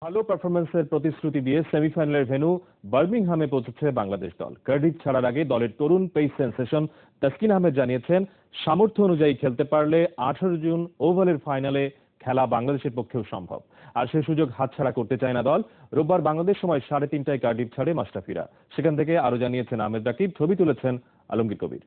ভালো পারফরম্যান্সের প্রতিশ্রুতি দিয়ে সেমিফাইনালের ভেন্যু বার্মিংহামে পৌঁছেছে বাংলাদেশ দল। কার্ডিফ ছাড়ার আগে দলের তরুণ পেস সেনসেশন তাসকিন আহমেদ জানিয়েছেন, সামর্থ্য অনুযায়ী খেলতে পারলে 18 জুন ওভালের ফাইনালে খেলা বাংলাদেশের পক্ষেও সম্ভব। আর সে সুযোগ হাতছাড়া করতে চায় না দল। রোববার বাংলাদেশ সময় 3:30টায় কার্ডিফ ছাড়ে মাশরাফিরা। সেখান থেকে আরো জানিয়েছেন আহমেদ রাকিব, ছবি তুলেছেন আলমগীর কবির।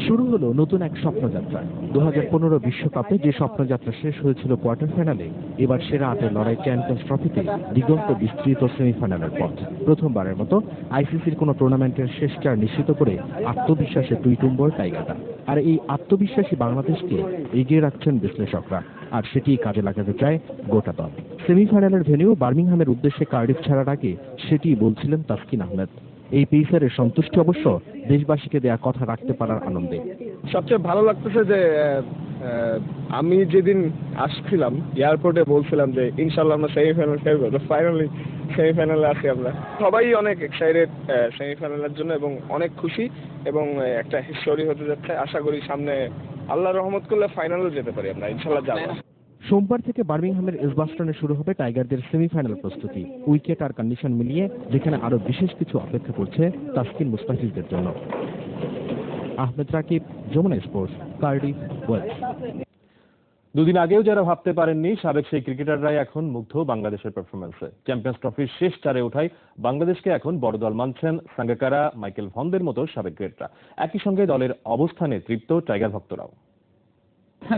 শুরু হলো নতুন এক স্বপ্নযাত্রা। 2015 বিশ্বকাপে যে স্বপ্নযাত্রা শেষ হয়েছিল কোয়ার্টার ফাইনালে, এবার সেরা 8-এর লড়াই চ্যাম্পিয়ন্স ট্রফিতে দিগন্ত বিস্তৃত সেমিফাইনালের পথ। প্রথমবারের মতো আইসিসির কোনো টুর্নামেন্টের শেষ চার নিশ্চিত করে আত্মবিশ্বাসে টুইটুম্বর টাইগাররা। আর এই আত্মবিশ্বাসী বাংলাদেশকে এগিয়ে রাখছেন বিশ্লেষকরা, আর সেটি কাজে লাগাতে চায় গোটা দল। সেমিফাইনালের ভেন্যু বার্মিংহামের উদ্দেশ্যে কার্ডিফ ছাড়ার আগে সেটি বলছিলেন তাসকিন আহমেদ। এই পেসারের সন্তুষ্টি অবশ্য দেশবাসীকে দেয়া কথা রাখতে পারার আনন্দে। সবচেয়ে ভালো লাগতেছে যে আমি যেদিন আসছিলাম এয়ারপোর্টে বলছিলাম যে ইনশাল্লাহ আমরা সেমিফাইনাল খেলবো, তো ফাইনালি সেমিফাইনালে আছি আমরা। সবাই অনেক এক্সাইটেড সেমিফাইনালের জন্য এবং অনেক খুশি, এবং একটা হিস্টোরি হতে যাচ্ছে। আশা করি সামনে আল্লাহর রহমত করলে ফাইনালেও যেতে পারি আমরা, ইনশাল্লাহ যাবো। সোমবার থেকে বার্মিংহামের এজবাস্টনে শুরু হবে টাইগারদের সেমিফাইনাল প্রস্তুতি। উইকেট আর কন্ডিশন মিলিয়ে যেখানে আরো বিশেষ কিছু অপেক্ষা করছে তাসকিন মুস্তাফিজদের জন্য। Ahmed Rakib, Jamuna sports, Cardiff, Wales. দুদিন আগেও যারা ভাবতে পারেননি, সাবেক সেই ক্রিকেটাররাই এখন মুগ্ধ বাংলাদেশের পারফরম্যান্সে। চ্যাম্পিয়ন্স ট্রফির শেষ চারে ওঠায় বাংলাদেশকে এখন বড় দল মানছেন সাঙ্গাকারা, মাইকেল ভনদের মতো সাবেক গ্রেটরা। একই সঙ্গে দলের অবস্থানে তৃপ্ত টাইগার ভক্তরাও।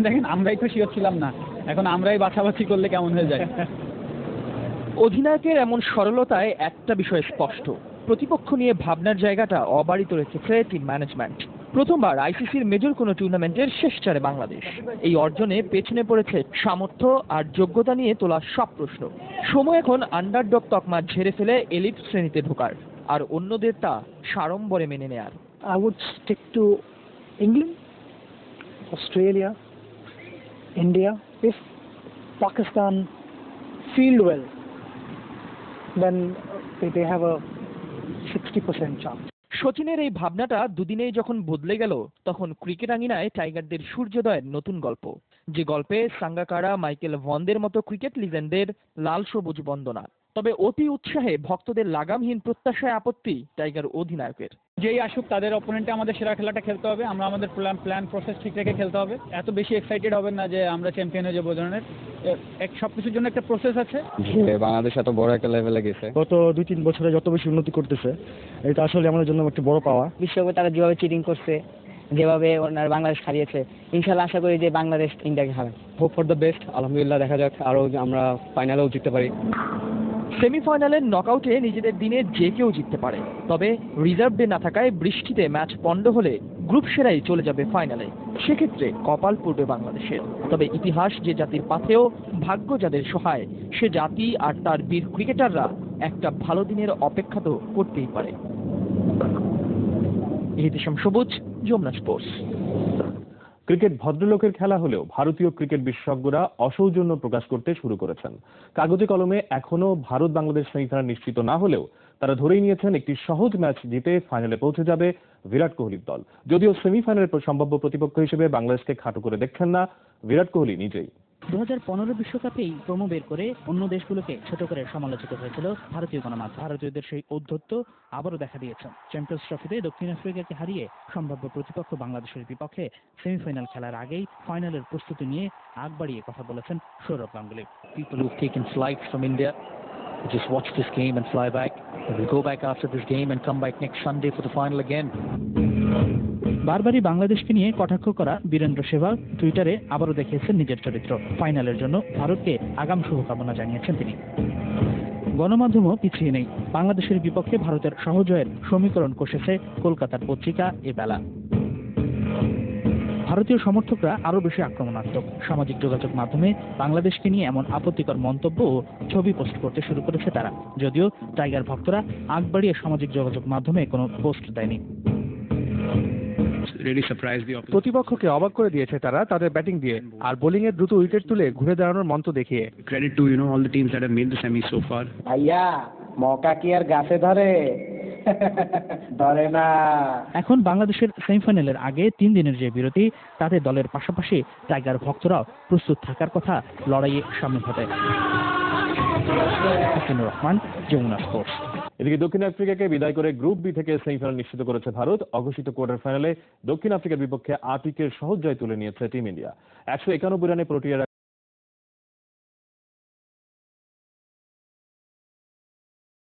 দেখেন, আমরাই তো শিওর ছিলাম না, এখন আমরাই বাছাবাছি করলে কেমন হয়ে যায়। অধিনায়কের এমন সরলতায় একটা বিষয় স্পষ্ট, প্রতিপক্ষ নিয়ে ভাবনার জায়গাটা অবারিত রেখেছে টিম ম্যানেজমেন্ট। প্রথমবার আইসিসির মেজর কোনো টুর্নামেন্টের শেষ চারে বাংলাদেশ। এই অর্জনে পেছনে পড়েছে সামর্থ্য আর যোগ্যতা নিয়ে তোলা সব প্রশ্ন। সময় এখন আন্ডারডগ তকমা ঝেড়ে ফেলে এলিট শ্রেণীতে ঢোকার, আর অন্যদের তা সাড়ম্বরে মেনে নেয়ার। I would stick to England, Australia, India. If Pakistan field well, then they have a 60% chance. সচিনের এই ভাবনাটা দুদিনেই যখন বদলে গেল, তখন ক্রিকেট আঙিনায় টাইগারদের সূর্যোদয়ের নতুন গল্প, যে গল্পে সাঙ্গাকারা, মাইকেল ভনদের মতো ক্রিকেট লিজেন্ডদের লাল সবুজ বন্দনা। তবে অতি উৎসাহে ভক্তদের লাগামহীন প্রত্যাশায় আপত্তি টাইগার অধিনায়কের। যেই আসুক তাদের অপোনেন্টে আমাদের সেরা খেলাটা খেলতে হবে, আমরা আমাদের প্ল্যান প্রসেস ঠিক রেখে খেলতে হবে। এত বেশি এক্সাইটেড হবেন না যে আমরা চ্যাম্পিয়ন হয়ে যাবো ধরনের, সবকিছুর জন্য একটা প্রসেস আছে। বাংলাদেশ এত বড় একটা লেভেলে গেছে, গত 2-3 বছরে যত বেশি উন্নতি করতেছে, এটা আসলে আমাদের জন্য একটা বড় পাওয়া। বিশ্বকাপে তারা যেভাবে চিটিং করছে, যেভাবে ওনার বাংলাদেশ হারিয়েছে, ইনশাল্লাহ আশা করি যে বাংলাদেশ ইন্ডিয়াকে হারায়। Hope for the best. আলহামদুলিল্লাহ, দেখা যাক আরো আমরা ফাইনালেও জিততে পারি। সেমিফাইনালের নকআউটে নিজেদের দিনে যে কেউ জিততে পারে, তবে রিজার্ভ ডে না থাকায় বৃষ্টিতে ম্যাচ পন্ড হলে গ্রুপ সেরাই চলে যাবে ফাইনালে। সেক্ষেত্রে কপাল পড়বে বাংলাদেশের। তবে ইতিহাস যে জাতির পাথেও, ভাগ্য যাদের সহায়, সে জাতি আর তার বীর ক্রিকেটাররা একটা ভালো দিনের অপেক্ষা তো করতেই পারে। ইতিহাস সবুজ, যমুনা স্পোর্টস। ক্রিকেট ভদ্রলোকের খেলা হলেও ভারতীয় ক্রিকেট বিশেষজ্ঞরা অসৌজন্য প্রকাশ করতে শুরু করেছেন। কাগজে কলমে এখনো ভারত বাংলাদেশ সেমিফাইনাল নিশ্চিত না হলেও তারা ধরেই নিয়েছেন একটি সহজ ম্যাচ জিতে ফাইনালে পৌঁছে যাবে বিরাট কোহলির দল। যদিও সেমিফাইনালের সম্ভাব্য প্রতিপক্ষ হিসেবে বাংলাদেশকে খাটো করে দেখছেন না বিরাট কোহলি নিজেই। 2015 বিশ্বকাপেই প্রোমো বের করে অন্য দেশগুলোকে ছোট করে সমালোচিত হয়েছিল ভারতীয় গণমাধ্যম। ভারতীয়দের সেই ঔদ্ধত্য আবারও দেখা দিয়েছে। চ্যাম্পিয়ন্স ট্রফিতে দক্ষিণ আফ্রিকাকে হারিয়ে সম্ভাব্য প্রতিপক্ষ বাংলাদেশের বিপক্ষে সেমিফাইনাল খেলার আগেই ফাইনালের প্রস্তুতি নিয়ে আগ বাড়িয়ে কথা বলেছেন Sourav Ganguly. People who've taken flights from India just watch this game and fly back. We'll go back after this game and come back next Sunday for the final again. বারবারই বাংলাদেশকে নিয়ে কটাক্ষ করা বীরেন্দ্র সেহবাগ টুইটারে আবারও দেখিয়েছেন নিজের চরিত্র। ফাইনালের জন্য ভারতকে আগাম শুভকামনা জানিয়েছেন তিনি। গণমাধ্যমও পিছিয়ে নেই। বাংলাদেশের বিপক্ষে ভারতের সহজয়ের সমীকরণ কষেছে কলকাতার পত্রিকা এবেলা। ভারতীয় সমর্থকরা আরো বেশি আক্রমণাত্মক। সামাজিক যোগাযোগ মাধ্যমে বাংলাদেশকে নিয়ে এমন আপত্তিকর মন্তব্য ও ছবি পোস্ট করতে শুরু করেছে তারা। যদিও টাইগার ভক্তরা আগ বাড়িয়ে সামাজিক যোগাযোগ মাধ্যমে কোনো পোস্ট দেয়নি। প্রতিপক্ষকে অবাক করে দিয়েছে তারা তাদের ব্যাটিং দিয়ে আর বোলিং এর দ্রুত উইকেট তুলে ঘুরে দাঁড়ানোর মন্ত্র দেখিয়ে। Credit to all the teams that have made the semis so far. ভাইয়া, মৌকা কি আর গাছে ধরে? ধরে না। এখন বাংলাদেশের সেমিফাইনালের আগে 3 দিনের যে বিরতি, তাতে দলের পাশাপাশি টাইগার ভক্তরাও প্রস্তুত থাকার কথা লড়াইয়ে সামিল হতে। হাসিনুর রহমান, যমুনা স্পোর্টস। এদিকে দক্ষিণ আফ্রিকাকে বিদায় করে গ্রুপ বি থেকে সেমিফাইনাল নিশ্চিত করেছে ভারত। অঘোষিত কোয়ার্টার ফাইনালে দক্ষিণ আফ্রিকার বিপক্ষে 8 উইকেট সহজ জয় তুলে নিয়েছে টিম ইন্ডিয়া। 191 রানে প্রোটিয়ারা